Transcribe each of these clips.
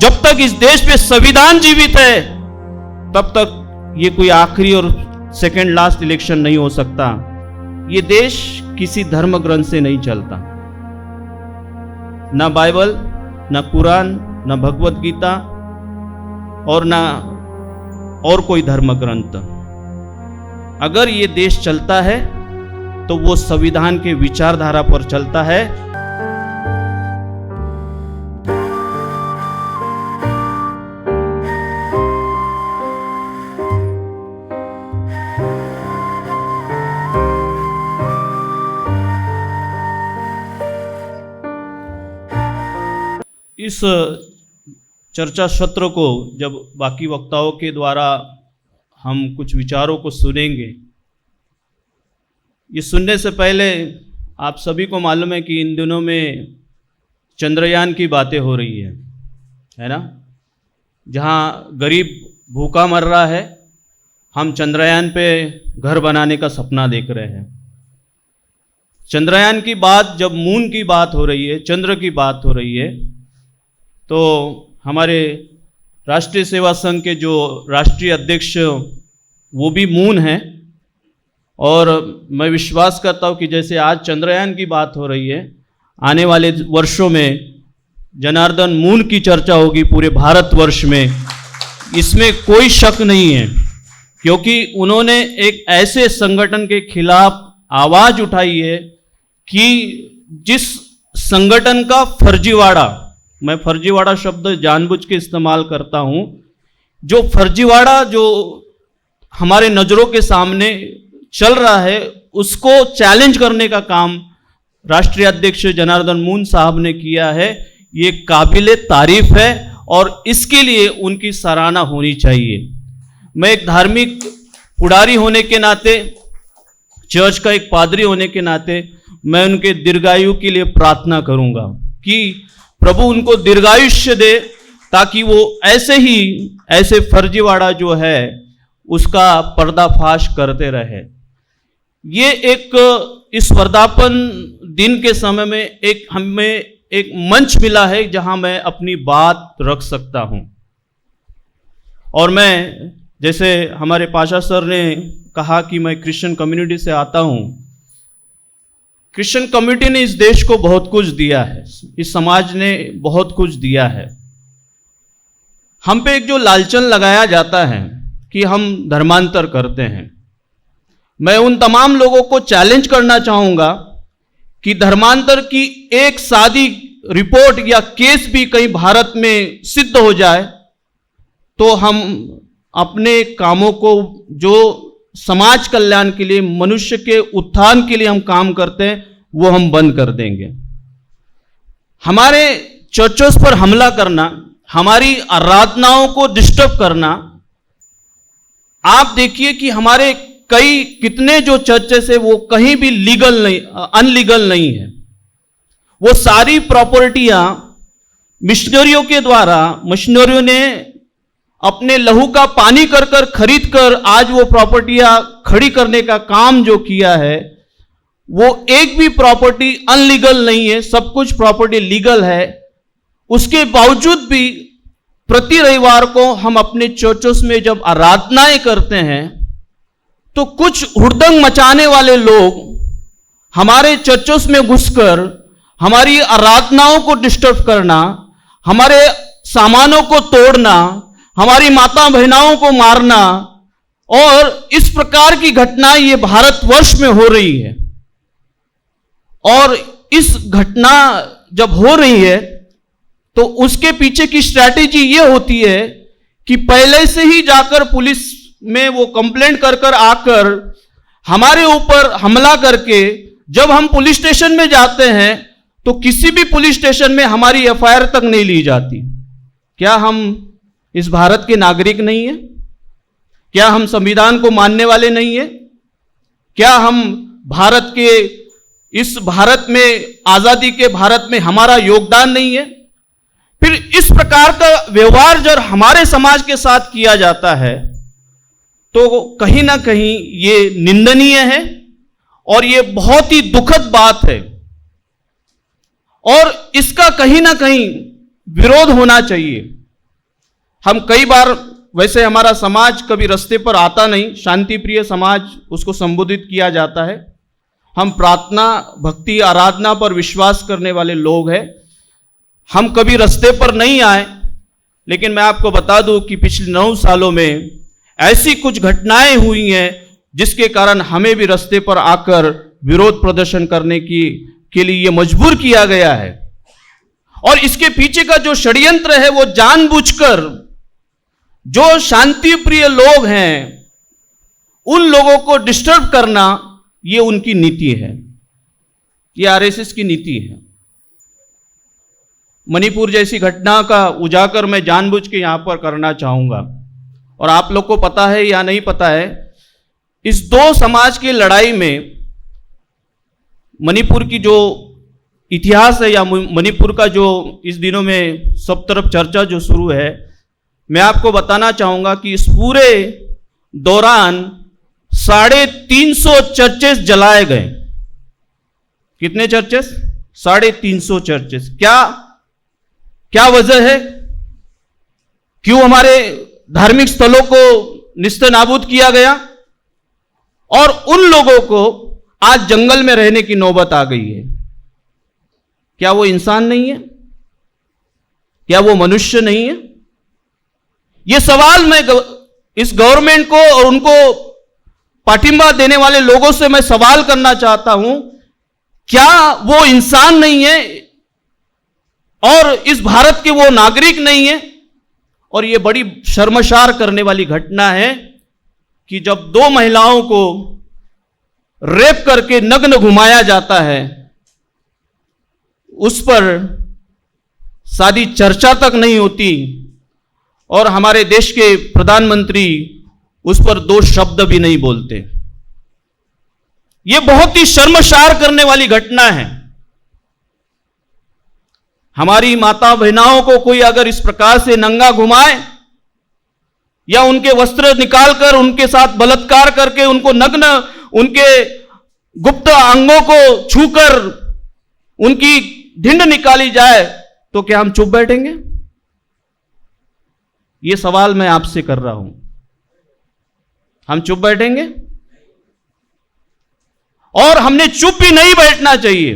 जब तक इस देश में संविधान जीवित है तब तक ये कोई आखिरी और सेकेंड लास्ट इलेक्शन नहीं हो सकता। ये देश किसी धर्म ग्रंथ से नहीं चलता, ना बाइबल, ना कुरान, ना भगवत गीता और ना और कोई धर्म ग्रंथ। अगर ये देश चलता है तो वो संविधान के विचारधारा पर चलता है। इस चर्चा सत्र को जब बाकी वक्ताओं के द्वारा हम कुछ विचारों को सुनेंगे, ये सुनने से पहले आप सभी को मालूम है कि इन दिनों में चंद्रयान की बातें हो रही है ना। जहाँ गरीब भूखा मर रहा है, हम चंद्रयान पे घर बनाने का सपना देख रहे हैं। चंद्रयान की बात, जब मून की बात हो रही है, चंद्र की बात हो रही है, तो हमारे राष्ट्रीय सेवा संघ के जो राष्ट्रीय अध्यक्ष वो भी मून हैं। और मैं विश्वास करता हूँ कि जैसे आज चंद्रयान की बात हो रही है, आने वाले वर्षों में जनार्दन मून की चर्चा होगी पूरे भारतवर्ष में। इसमें कोई शक नहीं है, क्योंकि उन्होंने एक ऐसे संगठन के खिलाफ आवाज़ उठाई है कि जिस संगठन का फर्जीवाड़ा, मैं फर्जीवाड़ा शब्द जानबूझ के इस्तेमाल करता हूं, जो फर्जीवाड़ा जो हमारे नज़रों के सामने चल रहा है उसको चैलेंज करने का काम राष्ट्रीय अध्यक्ष जनार्दन मून साहब ने किया है। ये काबिले तारीफ है और इसके लिए उनकी सराहना होनी चाहिए। मैं एक धार्मिक पुजारी होने के नाते, चर्च का एक पादरी होने के नाते, मैं उनके दीर्घायु के लिए प्रार्थना करूंगा कि प्रभु उनको दीर्घायुष्य दे, ताकि वो ऐसे फर्जीवाड़ा जो है उसका पर्दाफाश करते रहे। ये इस वर्धापन दिन के समय में हमें एक मंच मिला है जहां मैं अपनी बात रख सकता हूं। और मैं, जैसे हमारे पाशा सर ने कहा कि मैं क्रिश्चियन कम्युनिटी से आता हूं। क्रिश्चियन कम्युनिटी ने इस देश को बहुत कुछ दिया है, इस समाज ने बहुत कुछ दिया है। हम पे एक जो लालचन लगाया जाता है कि हम धर्मांतर करते हैं, मैं उन तमाम लोगों को चैलेंज करना चाहूंगा कि धर्मांतर की एक सादी रिपोर्ट या केस भी कहीं भारत में सिद्ध हो जाए तो हम अपने कामों को, जो समाज कल्याण के लिए, मनुष्य के उत्थान के लिए हम काम करते हैं, वो हम बंद कर देंगे। हमारे चर्चों पर हमला करना, हमारी आराधनाओं को डिस्टर्ब करना, आप देखिए कि हमारे कितने जो चर्चेस है वो कहीं भी लीगल नहीं, अनलीगल नहीं है। वो सारी प्रॉपर्टियां मिशनरियों के द्वारा, मिशनरियों ने अपने लहू का पानी कर कर खरीद कर आज वो प्रॉपर्टियां खड़ी करने का काम जो किया है, वो एक भी प्रॉपर्टी अनलीगल नहीं है, सब कुछ प्रॉपर्टी लीगल है। उसके बावजूद भी प्रति रविवार को हम अपने चर्चों में जब आराधनाएं करते हैं तो कुछ हुड़दंग मचाने वाले लोग हमारे चर्चों में घुसकर हमारी आराधनाओं को डिस्टर्ब करना, हमारे सामानों को तोड़ना, हमारी माता बहनाओं को मारना, और इस प्रकार की घटनाएं ये भारतवर्ष में हो रही है। और इस घटना जब हो रही है तो उसके पीछे की स्ट्रैटेजी ये होती है कि पहले से ही जाकर पुलिस में वो कंप्लेंट कर कर आकर हमारे ऊपर हमला करके, जब हम पुलिस स्टेशन में जाते हैं तो किसी भी पुलिस स्टेशन में हमारी एफआईआर तक नहीं ली जाती। क्या हम इस भारत के नागरिक नहीं है? क्या हम संविधान को मानने वाले नहीं है? क्या हम भारत के, इस भारत में, आजादी के भारत में हमारा योगदान नहीं है? फिर इस प्रकार का व्यवहार जब हमारे समाज के साथ किया जाता है तो कहीं ना कहीं ये निंदनीय है और ये बहुत ही दुखद बात है, और इसका कहीं ना कहीं विरोध होना चाहिए। हम कई बार, वैसे हमारा समाज कभी रास्ते पर आता नहीं, शांति प्रिय समाज उसको संबोधित किया जाता है। हम प्रार्थना, भक्ति, आराधना पर विश्वास करने वाले लोग हैं। हम कभी रास्ते पर नहीं आए, लेकिन मैं आपको बता दूं कि पिछले 9 सालों में ऐसी कुछ घटनाएं हुई हैं जिसके कारण हमें भी रास्ते पर आकर विरोध प्रदर्शन करने के लिए मजबूर किया गया है। और इसके पीछे का जो षड्यंत्र है वो जानबूझकर जो शांति प्रिय लोग हैं उन लोगों को डिस्टर्ब करना, ये उनकी नीति है, ये आरएसएस की नीति है। मणिपुर जैसी घटना का उजागर मैं जानबूझ के यहां पर करना चाहूंगा। और आप लोग को पता है या नहीं पता है, इस 2 समाज की लड़ाई में मणिपुर की जो इतिहास है या मणिपुर का जो इस दिनों में सब तरफ चर्चा जो शुरू है, मैं आपको बताना चाहूंगा कि इस पूरे दौरान 350 चर्चेस जलाए गए। कितने चर्चेस? 350 चर्चेस। क्या वजह है? क्यों हमारे धार्मिक स्थलों को निस्तनाबूद किया गया? और उन लोगों को आज जंगल में रहने की नौबत आ गई है। क्या वो इंसान नहीं है? क्या वो मनुष्य नहीं है? ये सवाल मैं इस गवर्नमेंट को और उनको पाठिंबा देने वाले लोगों से मैं सवाल करना चाहता हूं, क्या वो इंसान नहीं है और इस भारत के वो नागरिक नहीं है? और ये बड़ी शर्मसार करने वाली घटना है कि जब 2 महिलाओं को रेप करके नग्न घुमाया जाता है, उस पर सादी चर्चा तक नहीं होती और हमारे देश के प्रधानमंत्री उस पर 2 शब्द भी नहीं बोलते। यह बहुत ही शर्मसार करने वाली घटना है। हमारी माता बहनाओं को कोई अगर इस प्रकार से नंगा घुमाए या उनके वस्त्र निकालकर उनके साथ बलात्कार करके उनको नग्न, उनके गुप्त अंगों को छूकर उनकी ढिंड निकाली जाए, तो क्या हम चुप बैठेंगे? यह सवाल मैं आपसे कर रहा हूं। हम चुप बैठेंगे? और हमने चुप भी नहीं बैठना चाहिए।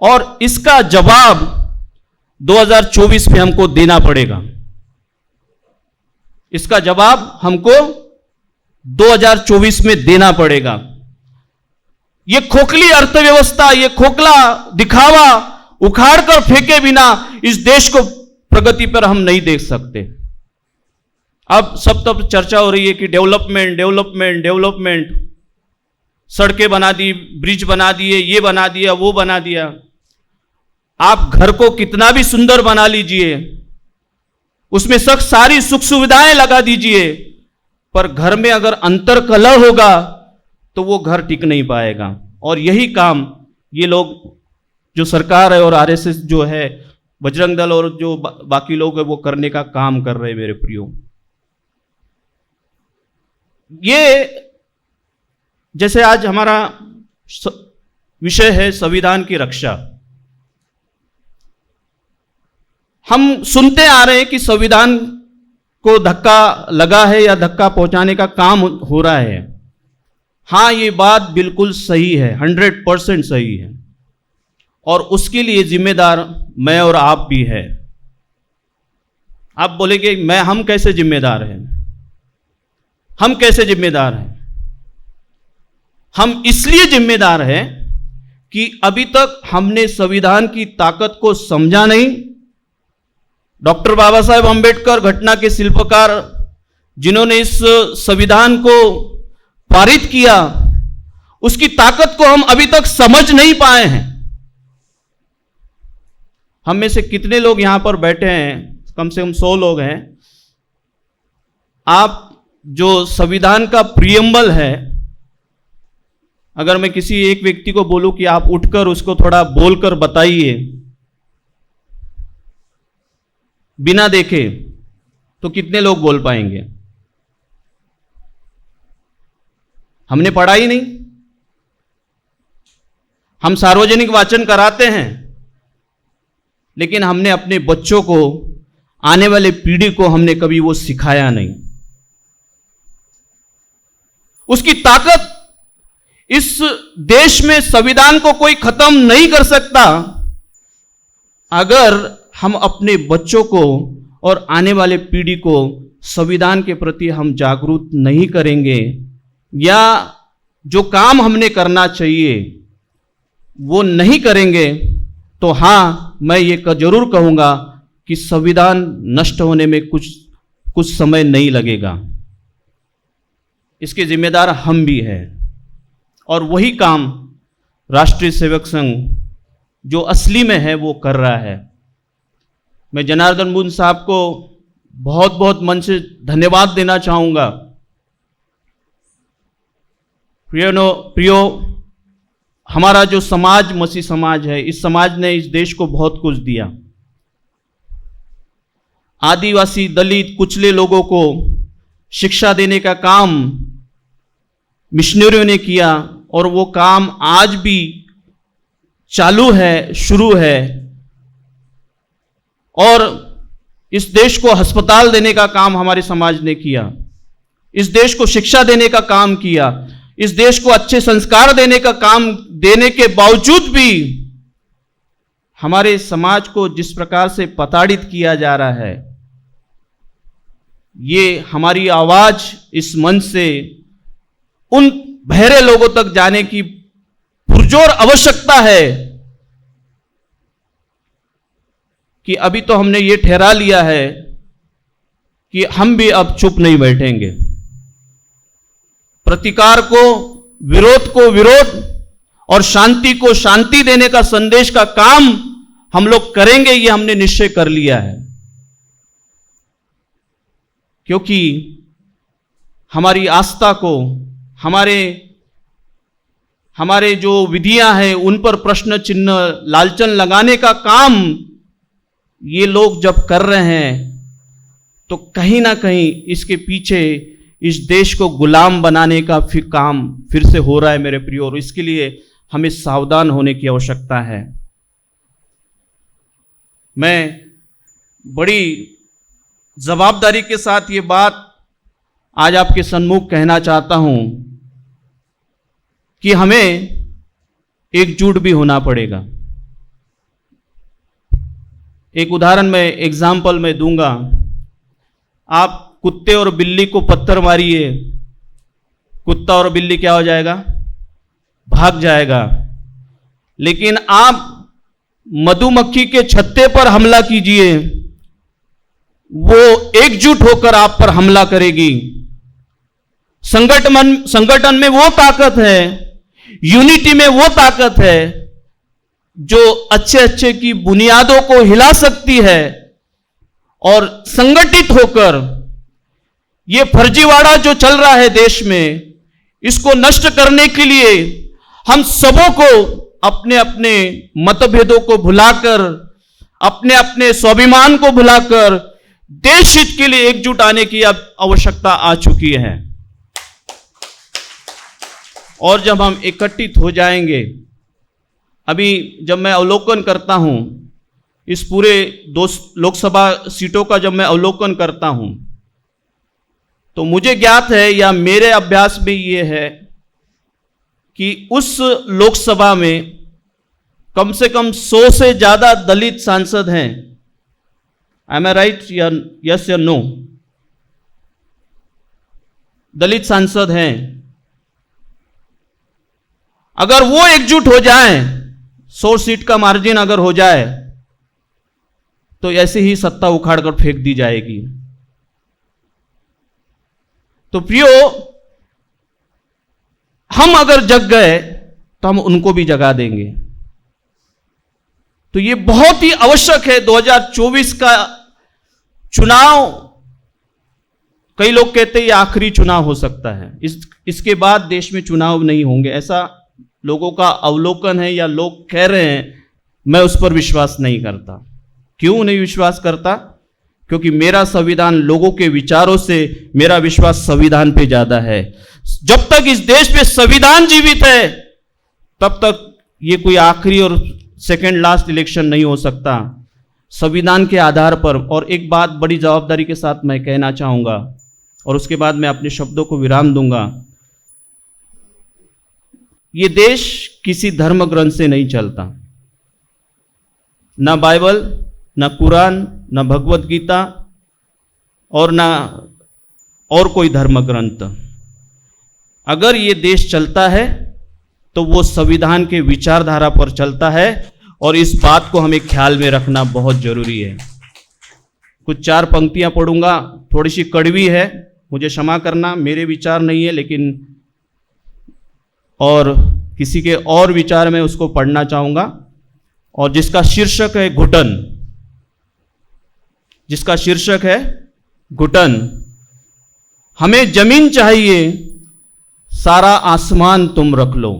और इसका जवाब 2024 में हमको देना पड़ेगा। इसका जवाब हमको 2024 में देना पड़ेगा। यह खोखली अर्थव्यवस्था, यह खोखला दिखावा उखाड़ कर फेंके बिना इस देश को प्रगति पर हम नहीं देख सकते। अब सब तब चर्चा हो रही है कि डेवलपमेंट डेवलपमेंट डेवलपमेंट, सड़कें बना दी, ब्रिज बना दिए, ये बना दिया, वो बना दिया। आप घर को कितना भी सुंदर बना लीजिए, उसमें सारी सुख सुविधाएं लगा दीजिए, पर घर में अगर अंतर्कलह होगा तो वो घर टिक नहीं पाएगा। और यही काम ये लोग, जो सरकार है और आरएसएस जो है, बजरंग दल और जो बाकी लोग है, वो करने का काम कर रहे हैं मेरे प्रियो। ये जैसे आज हमारा विषय है संविधान की रक्षा। हम सुनते आ रहे हैं कि संविधान को धक्का लगा है या धक्का पहुंचाने का काम हो रहा है। हां, ये बात बिल्कुल सही है, 100% सही है। और उसके लिए जिम्मेदार मैं और आप भी है। आप बोलेंगे हम कैसे जिम्मेदार हैं? हम कैसे जिम्मेदार हैं? हम इसलिए जिम्मेदार हैं कि अभी तक हमने संविधान की ताकत को समझा नहीं। डॉक्टर बाबा साहेब अंबेडकर, घटना के शिल्पकार, जिन्होंने इस संविधान को पारित किया, उसकी ताकत को हम अभी तक समझ नहीं पाए हैं। हम में से कितने लोग यहां पर बैठे हैं? कम से कम 100 लोग हैं। आप जो संविधान का प्रियम्बल है, अगर मैं किसी एक व्यक्ति को बोलूं कि आप उठकर उसको थोड़ा बोलकर बताइए बिना देखे, तो कितने लोग बोल पाएंगे? हमने पढ़ा ही नहीं। हम सार्वजनिक वाचन कराते हैं, लेकिन हमने अपने बच्चों को आने वाले पीढ़ी को हमने कभी वो सिखाया नहीं। उसकी ताकत, इस देश में संविधान को कोई खत्म नहीं कर सकता अगर हम अपने बच्चों को और आने वाले पीढ़ी को संविधान के प्रति हम जागरूक नहीं करेंगे, या जो काम हमने करना चाहिए वो नहीं करेंगे, तो हाँ, मैं ये जरूर कहूँगा कि संविधान नष्ट होने में कुछ समय नहीं लगेगा। इसके जिम्मेदार हम भी हैं, और वही काम राष्ट्रीय सेवक संघ जो असली में है वो कर रहा है। मैं जनार्दन बुन साहब को बहुत बहुत मन से धन्यवाद देना चाहूँगा। प्रियो, हमारा जो समाज मसीह समाज है, इस समाज ने इस देश को बहुत कुछ दिया। आदिवासी, दलित, कुचले लोगों को शिक्षा देने का काम मिशनरियों ने किया, और वो काम आज भी चालू है, शुरू है। और इस देश को अस्पताल देने का काम हमारे समाज ने किया, इस देश को शिक्षा देने का काम किया, इस देश को अच्छे संस्कार देने का काम देने के बावजूद भी हमारे समाज को जिस प्रकार से प्रताड़ित किया जा रहा है, ये हमारी आवाज इस मंच से उन बहरे लोगों तक जाने की पुरजोर आवश्यकता है कि अभी तो हमने ये ठहरा लिया है कि हम भी अब चुप नहीं बैठेंगे। प्रतिकार को, विरोध को विरोध, और शांति को शांति देने का संदेश का काम हम लोग करेंगे, ये हमने निश्चय कर लिया है। क्योंकि हमारी आस्था को, हमारे जो विधियां हैं उन पर प्रश्न चिन्ह, लालचन लगाने का काम ये लोग जब कर रहे हैं, तो कहीं ना कहीं इसके पीछे इस देश को गुलाम बनाने का काम फिर से हो रहा है मेरे प्रियो, और इसके लिए हमें सावधान होने की आवश्यकता है। मैं बड़ी जवाबदारी के साथ ये बात आज आपके सन्मुख कहना चाहता हूं कि हमें एकजुट भी होना पड़ेगा। एक उदाहरण मैं एग्जाम्पल में दूंगा। आप कुत्ते और बिल्ली को पत्थर मारिए, कुत्ता और बिल्ली क्या हो जाएगा? भाग जाएगा। लेकिन आप मधुमक्खी के छत्ते पर हमला कीजिए, वो एकजुट होकर आप पर हमला करेगी। संगठन में वो ताकत है, यूनिटी में वो ताकत है जो अच्छे की बुनियादों को हिला सकती है, और संगठित होकर ये फर्जीवाड़ा जो चल रहा है देश में, इसको नष्ट करने के लिए हम सबों को अपने अपने मतभेदों को भुलाकर, अपने अपने स्वाभिमान को भुलाकर देश हित के लिए एकजुट आने की अब आवश्यकता आ चुकी है। और जब हम इकट्ठित हो जाएंगे, अभी जब मैं अवलोकन करता हूं इस पूरे 2 लोकसभा सीटों का, जब मैं अवलोकन करता हूं, तो मुझे ज्ञात है या मेरे अभ्यास में ये है कि उस लोकसभा में कम से कम 100 से ज्यादा दलित सांसद हैं। Am I right? Yes या नो? दलित सांसद हैं। अगर वो एकजुट हो जाएं, 100 सीट का मार्जिन अगर हो जाए, तो ऐसे ही सत्ता उखाड़कर फेंक दी जाएगी। तो प्रियो, हम अगर जग गए तो हम उनको भी जगा देंगे। तो ये बहुत ही आवश्यक है। 2024 का चुनाव, कई लोग कहते हैं ये आखिरी चुनाव हो सकता है, इसके बाद देश में चुनाव नहीं होंगे, ऐसा लोगों का अवलोकन है या लोग कह रहे हैं। मैं उस पर विश्वास नहीं करता। क्यों नहीं विश्वास करता? क्योंकि मेरा संविधान लोगों के विचारों से, मेरा विश्वास संविधान पे ज्यादा है। जब तक इस देश में संविधान जीवित है, तब तक ये कोई आखिरी और सेकेंड लास्ट इलेक्शन नहीं हो सकता। संविधान के आधार पर। और एक बात बड़ी जवाबदारी के साथ मैं कहना चाहूँगा और उसके बाद मैं अपने शब्दों को विराम दूंगा। ये देश किसी धर्म ग्रंथ से नहीं चलता, ना बाइबल, ना कुरान, ना भगवत गीता और ना और कोई धर्म ग्रंथ। अगर ये देश चलता है तो वो संविधान के विचारधारा पर चलता है और इस बात को हमें ख्याल में रखना बहुत जरूरी है। कुछ 4 पंक्तियां पढ़ूंगा, थोड़ी सी कड़वी है, मुझे क्षमा करना, मेरे विचार नहीं है, लेकिन और किसी के और विचार में उसको पढ़ना चाहूंगा। और जिसका शीर्षक है घुटन, जिसका शीर्षक है घुटन। हमें जमीन चाहिए, सारा आसमान तुम रख लो।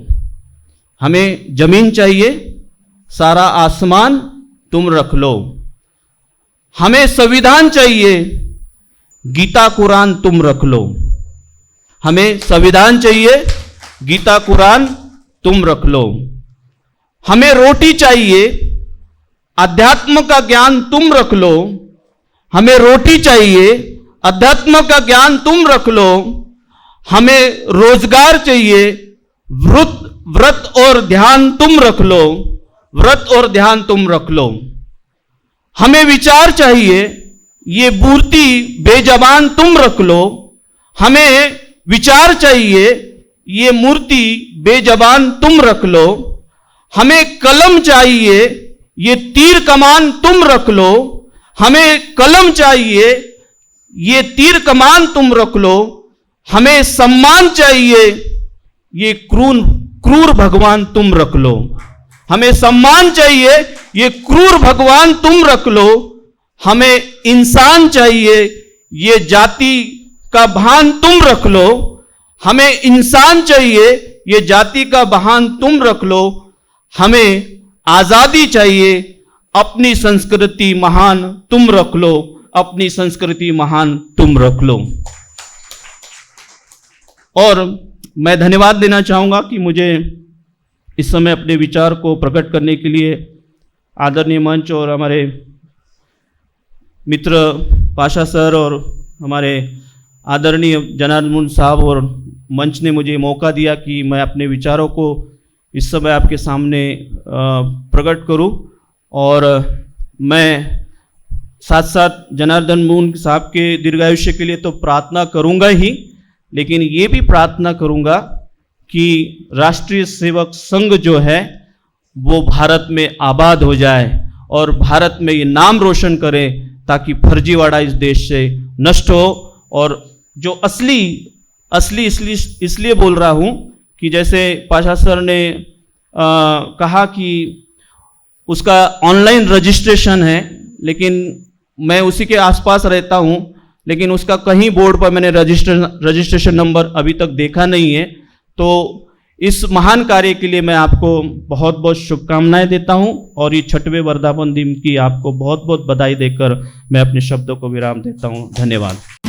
हमें जमीन चाहिए, सारा आसमान तुम रख लो। हमें संविधान चाहिए, गीता कुरान तुम रख लो। हमें संविधान चाहिए, गीता कुरान तुम रख लो। हमें रोटी चाहिए, अध्यात्म का ज्ञान तुम रख लो। हमें रोटी चाहिए, अध्यात्म का ज्ञान तुम रख लो। हमें रोजगार चाहिए, व्रत और ध्यान तुम रख लो। व्रत और ध्यान तुम रख लो। हमें विचार चाहिए, ये मूर्ति बेजबान तुम रख लो। हमें विचार चाहिए, ये मूर्ति बेजबान तुम रख लो। हमें कलम चाहिए, ये तीर कमान तुम रख लो। हमें कलम चाहिए, ये तीर कमान तुम रख लो। हमें सम्मान चाहिए, ये क्रूर भगवान तुम रख लो। हमें सम्मान चाहिए, ये क्रूर भगवान तुम रख लो। हमें इंसान चाहिए, ये जाति का भान तुम रख लो। हमें इंसान चाहिए, ये जाति का भान तुम रख लो। हमें आजादी चाहिए, अपनी संस्कृति महान तुम रख लो। अपनी संस्कृति महान तुम रख लो। और मैं धन्यवाद देना चाहूंगा कि मुझे इस समय अपने विचार को प्रकट करने के लिए आदरणीय मंच और हमारे मित्र पाशा सर और हमारे आदरणीय जनार्दन साहब और मंच ने मुझे मौका दिया कि मैं अपने विचारों को इस समय आपके सामने प्रकट करूं। और मैं साथ साथ जनार्दन मून साहब के दीर्घायुष्य के लिए तो प्रार्थना करूंगा ही, लेकिन ये भी प्रार्थना करूंगा कि राष्ट्रीय सेवक संघ जो है वो भारत में आबाद हो जाए और भारत में ये नाम रोशन करे, ताकि फर्जीवाड़ा इस देश से नष्ट हो। और जो असली इसलिए बोल रहा हूँ कि जैसे पाशा सर ने कहा कि उसका ऑनलाइन रजिस्ट्रेशन है, लेकिन मैं उसी के आसपास रहता हूँ, लेकिन उसका कहीं बोर्ड पर मैंने रजिस्ट्रेशन नंबर अभी तक देखा नहीं है। तो इस महान कार्य के लिए मैं आपको बहुत बहुत शुभकामनाएं देता हूं और ये 6वें वर्धापन दिन की आपको बहुत बहुत बधाई देकर मैं अपने शब्दों को विराम देता हूं। धन्यवाद।